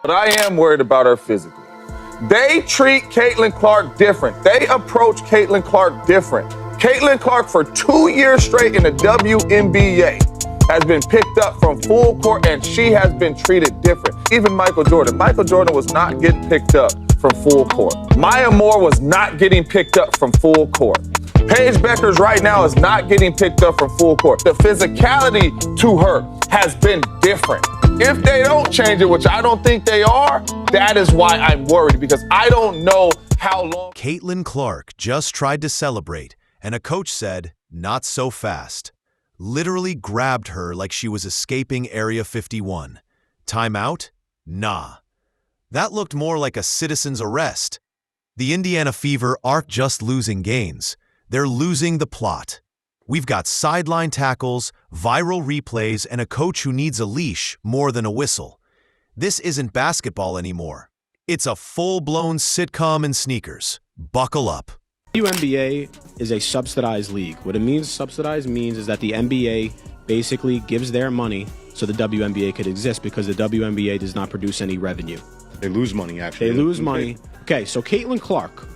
but I am worried about her physically. They treat Caitlin Clark different. They approach Caitlin Clark different. Caitlin Clark, for 2 years straight in the WNBA, has been picked up from full court, and she has been treated different. Even Michael Jordan. Michael Jordan was not getting picked up from full court. Maya Moore was not getting picked up from full court. Paige Beckers right now is not getting picked up from full court. The physicality to her has been different. If they don't change it, which I don't think they are, that is why I'm worried, because I don't know how long. Caitlin Clark just tried to celebrate, and a coach said, "Not so fast." Literally grabbed her like she was escaping Area 51. Timeout? Nah. That looked more like a citizen's arrest. The Indiana Fever aren't just losing games. They're losing the plot. We've got sideline tackles, viral replays, and a coach who needs a leash more than a whistle. This isn't basketball anymore. It's a full-blown sitcom in sneakers. Buckle up. WNBA is a subsidized league. What it means subsidized means is that the NBA basically gives their money so the WNBA could exist, because the WNBA does not produce any revenue. They lose money, actually. They lose money. Okay, so Caitlin Clark,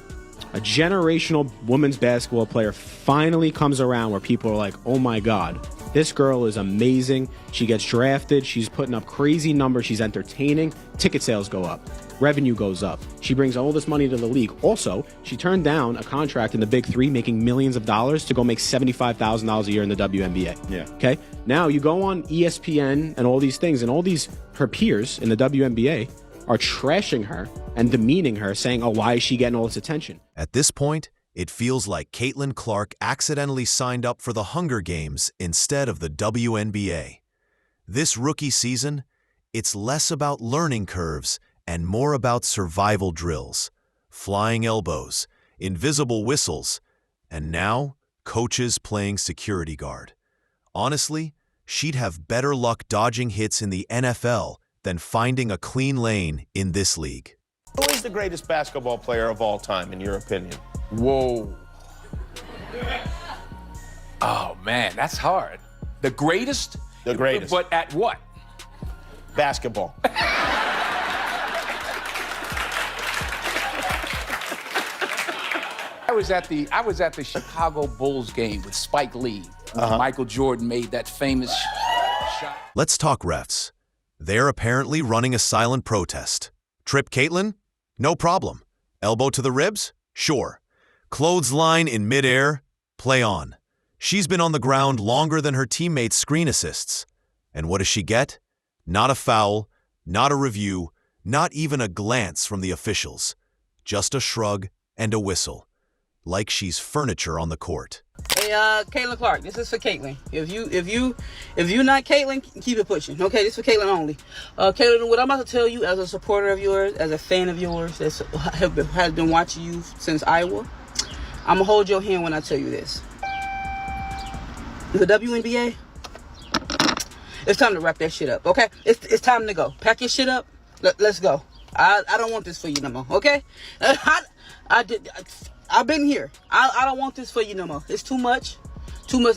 a generational women's basketball player, finally comes around where people are like, oh my God, this girl is amazing. She gets drafted. She's putting up crazy numbers. She's entertaining. Ticket sales go up. Revenue goes up. She brings all this money to the league. Also, she turned down a contract in the Big Three, making millions of dollars, to go make $75,000 a year in the WNBA. Yeah. Okay? Now you go on ESPN and all these things, and all these, her peers in the WNBA are trashing her and demeaning her, saying, oh, why is she getting all this attention? At this point, it feels like Caitlin Clark accidentally signed up for the Hunger Games instead of the WNBA. This rookie season, it's less about learning curves and more about survival drills, flying elbows, invisible whistles, and now coaches playing security guard. Honestly, she'd have better luck dodging hits in the NFL than finding a clean lane in this league. Who is the greatest basketball player of all time, in your opinion? Whoa. Oh, man, that's hard. The greatest? The greatest. But at what? Basketball. I was at the Chicago Bulls game with Spike Lee. When Michael Jordan made that famous shot. Let's talk refs. They're apparently running a silent protest. Trip Caitlin? No problem. Elbow to the ribs? Sure. Clothesline in midair? Play on. She's been on the ground longer than her teammates' screen assists. And what does she get? Not a foul, not a review, not even a glance from the officials. Just a shrug and a whistle. Like she's furniture on the court. Hey, Caitlin Clark, this is for Caitlin. If you not Caitlin, keep it pushing. Okay, this is for Caitlin only. Caitlin, what I'm about to tell you, as a supporter of yours, as a fan of yours, that has been watching you since Iowa, I'm gonna hold your hand when I tell you this. The WNBA, it's time to wrap that shit up. Okay, it's time to go. Pack your shit up. Let's go. I don't want this for you no more. Okay, I've been here. I don't want this for you no more. It's too much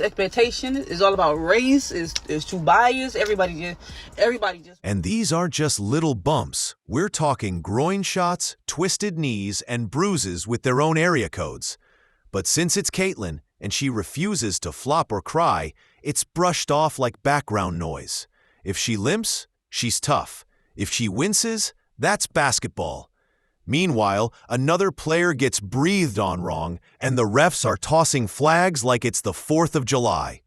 expectation. It's all about race. It's too biased. Everybody just. And these aren't just little bumps. We're talking groin shots, twisted knees, and bruises with their own area codes. But since it's Caitlin and she refuses to flop or cry, it's brushed off like background noise. If she limps, she's tough. If she winces, that's basketball. Meanwhile, another player gets breathed on wrong, and the refs are tossing flags like it's the 4th of July.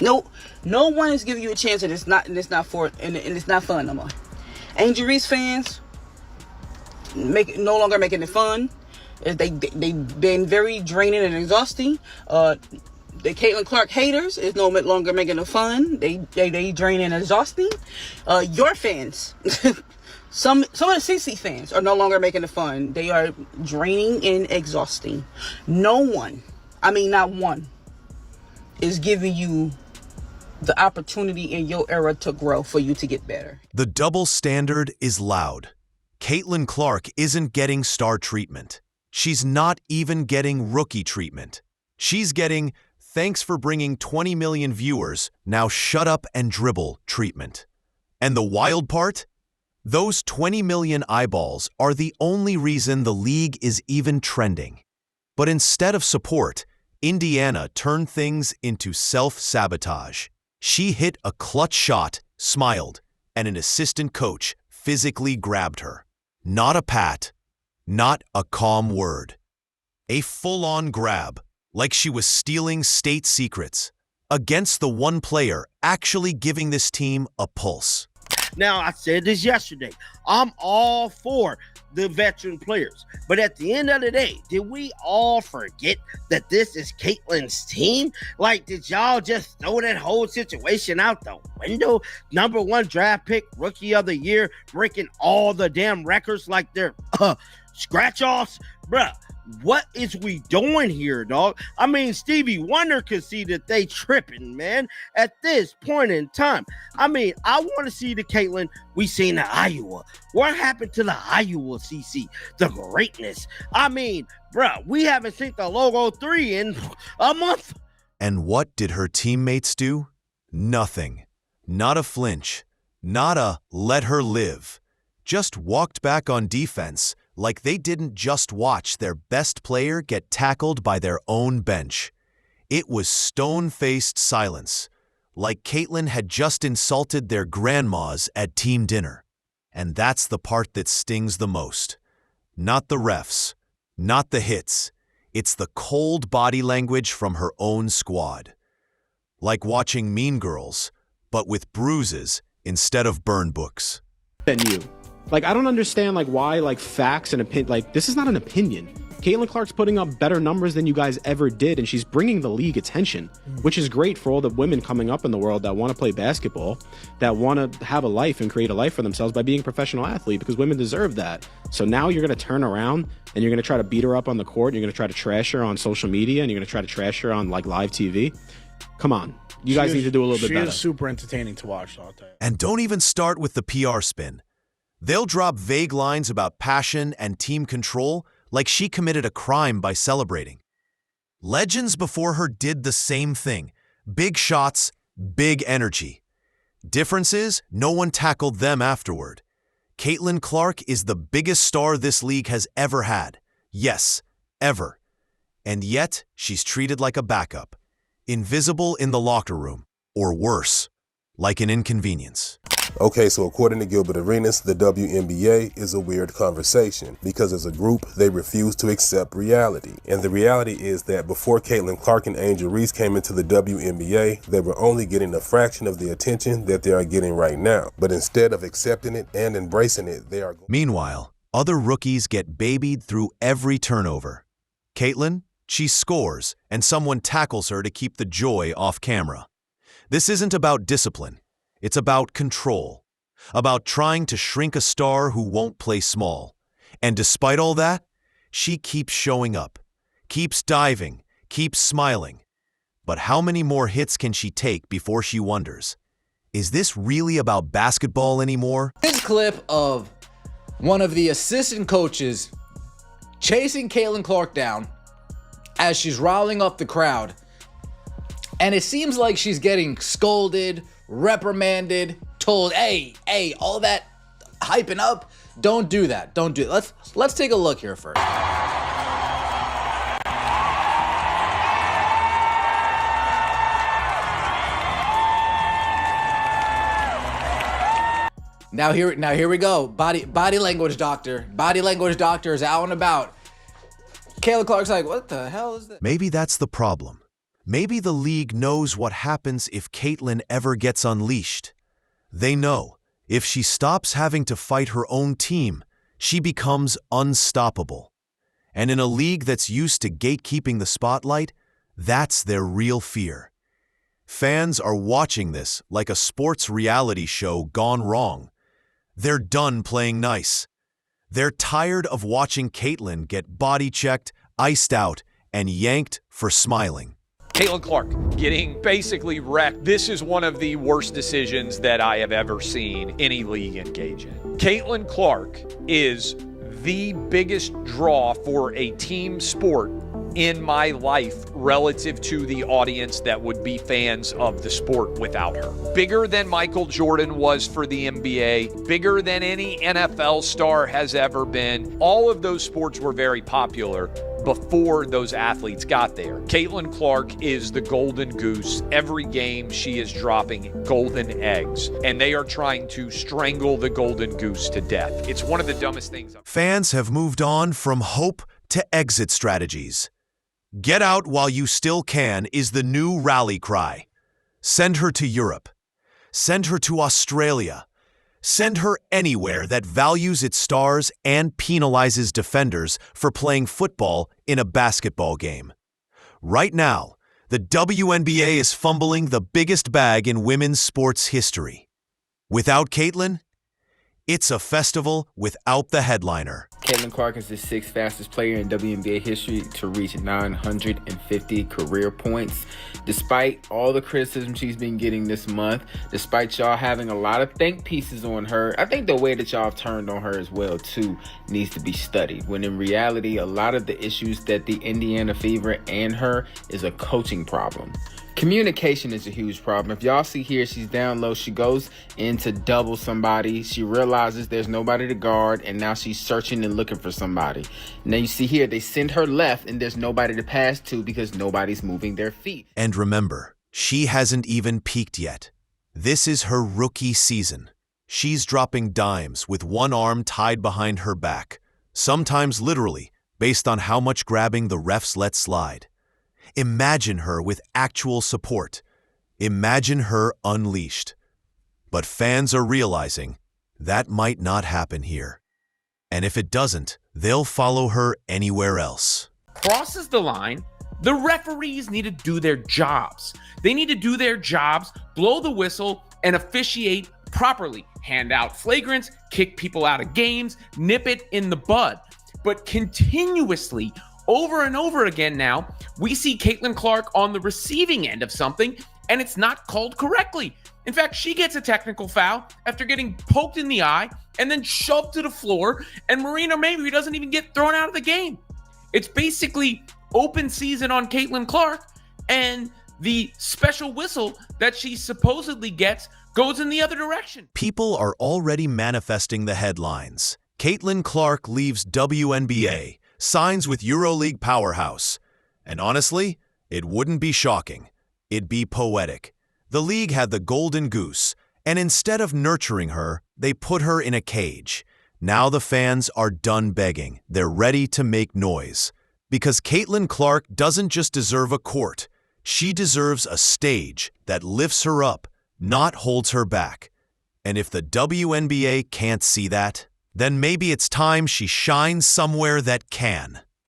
No one is giving you a chance, and it's not fun no more. Angel Reese fans no longer making it fun. They've been very draining and exhausting. The Caitlin Clark haters is no longer making it fun. They draining and exhausting. Your fans. Some of the CC fans are no longer making it fun. They are draining and exhausting. No one, I mean not one, is giving you the opportunity in your era to grow, for you to get better. The double standard is loud. Caitlin Clark isn't getting star treatment. She's not even getting rookie treatment. She's getting, thanks for bringing 20 million viewers, now shut up and dribble treatment. And the wild part? Those 20 million eyeballs are the only reason the league is even trending. But instead of support, Indiana turned things into self-sabotage. She hit a clutch shot, smiled, and an assistant coach physically grabbed her. Not a pat, not a calm word. A full-on grab, like she was stealing state secrets, against the one player actually giving this team a pulse. Now, I said this yesterday. I'm all for the veteran players. But at the end of the day, did we all forget that this is Caitlin's team? Like, did y'all just throw that whole situation out the window? #1 draft pick, rookie of the year, breaking all the damn records like they're scratch-offs? Bruh. What is we doing here, dog? I mean, Stevie Wonder could see that they tripping, man, at this point in time. I mean, I want to see the Caitlin we seen at Iowa. What happened to the Iowa CC? The greatness. I mean, bruh, we haven't seen the Logo 3 in a month. And what did her teammates do? Nothing. Not a flinch. Not a let her live. Just walked back on defense, like they didn't just watch their best player get tackled by their own bench. It was stone-faced silence, like Caitlin had just insulted their grandmas at team dinner. And that's the part that stings the most. Not the refs, not the hits. It's the cold body language from her own squad. Like watching Mean Girls, but with bruises instead of burn books. Than you. Like, I don't understand, like, why, like, facts and opinion, like, this is not an opinion. Caitlin Clark's putting up better numbers than you guys ever did, and she's bringing the league attention, which is great for all the women coming up in the world that want to play basketball, that want to have a life and create a life for themselves by being a professional athlete, because women deserve that. So now you're going to turn around, and you're going to try to beat her up on the court, and you're going to try to trash her on social media, and you're going to try to trash her on, like, live TV. Come on. You guys need to do a little bit better. She is super entertaining to watch, I'll tell you. And don't even start with the PR spin. They'll drop vague lines about passion and team control like she committed a crime by celebrating. Legends before her did the same thing. Big shots, big energy. Difference is, no one tackled them afterward. Caitlin Clark is the biggest star this league has ever had. Yes, ever. And yet, she's treated like a backup. Invisible in the locker room, or worse, like an inconvenience. Okay, so according to Gilbert Arenas, the WNBA is a weird conversation because as a group, they refuse to accept reality. And the reality is that before Caitlin Clark and Angel Reese came into the WNBA, they were only getting a fraction of the attention that they are getting right now. But instead of accepting it and embracing it, they are... Meanwhile, other rookies get babied through every turnover. Caitlin, she scores, and someone tackles her to keep the joy off camera. This isn't about discipline. It's about control, about trying to shrink a star who won't play small. And despite all that, she keeps showing up, keeps diving, keeps smiling. But how many more hits can she take before she wonders, is this really about basketball anymore? This clip of one of the assistant coaches chasing Caitlin Clark down as she's riling up the crowd. And it seems like she's getting scolded, reprimanded, told, hey, all that hyping up, don't do that. Don't do it. Let's take a look here first. Now here we go. Body language doctor. Body language doctor is out and about. Caitlin Clark's like, what the hell is that? Maybe that's the problem. Maybe the league knows what happens if Caitlin ever gets unleashed. They know, if she stops having to fight her own team, she becomes unstoppable. And in a league that's used to gatekeeping the spotlight, that's their real fear. Fans are watching this like a sports reality show gone wrong. They're done playing nice. They're tired of watching Caitlin get body-checked, iced out, and yanked for smiling. Caitlin Clark getting basically wrecked. This is one of the worst decisions that I have ever seen any league engage in. Caitlin Clark is the biggest draw for a team sport in my life relative to the audience that would be fans of the sport without her. Bigger than Michael Jordan was for the NBA, bigger than any NFL star has ever been. All of those sports were very popular before those athletes got there. Caitlin Clark is the golden goose. Every game she is dropping golden eggs, and they are trying to strangle the golden goose to death. It's one of the dumbest things. Fans have moved on from hope to exit strategies. Get out while you still can is the new rally cry. Send her to Europe. Send her to Australia. Send her anywhere that values its stars and penalizes defenders for playing football in a basketball game. Right now, the WNBA is fumbling the biggest bag in women's sports history. Without Caitlin, it's a festival without the headliner. Caitlin Clark is the 6th fastest player in WNBA history to reach 950 career points. Despite all the criticism she's been getting this month, despite y'all having a lot of think pieces on her, I think the way that y'all have turned on her as well too needs to be studied. When in reality, a lot of the issues that the Indiana Fever and her is a coaching problem. Communication is a huge problem. If y'all see here, she's down low. She goes in to double somebody. She realizes there's nobody to guard, and now she's searching and looking for somebody. Now you see here, they send her left, and there's nobody to pass to because nobody's moving their feet. And remember, she hasn't even peaked yet. This is her rookie season. She's dropping dimes with one arm tied behind her back, sometimes literally, based on how much grabbing the refs let slide. Imagine her with actual support. Imagine her unleashed. But fans are realizing that might not happen here. And if it doesn't, they'll follow her anywhere else. Crosses the line, the referees need to do their jobs. They need to do their jobs, blow the whistle, and officiate properly. Hand out flagrants, kick people out of games, nip it in the bud. But continuously, over and over again now, we see Caitlin Clark on the receiving end of something, and it's not called correctly. In fact, she gets a technical foul after getting poked in the eye and then shoved to the floor, and Marina Mayberry doesn't even get thrown out of the game. It's basically open season on Caitlin Clark, and the special whistle that she supposedly gets goes in the other direction. People are already manifesting the headlines. Caitlin Clark leaves WNBA, signs with EuroLeague powerhouse. And honestly, it wouldn't be shocking. It'd be poetic. The league had the golden goose, and instead of nurturing her, they put her in a cage. Now the fans are done begging. They're ready to make noise. Because Caitlin Clark doesn't just deserve a court. She deserves a stage that lifts her up, not holds her back. And if the WNBA can't see that, then maybe it's time she shines somewhere that can.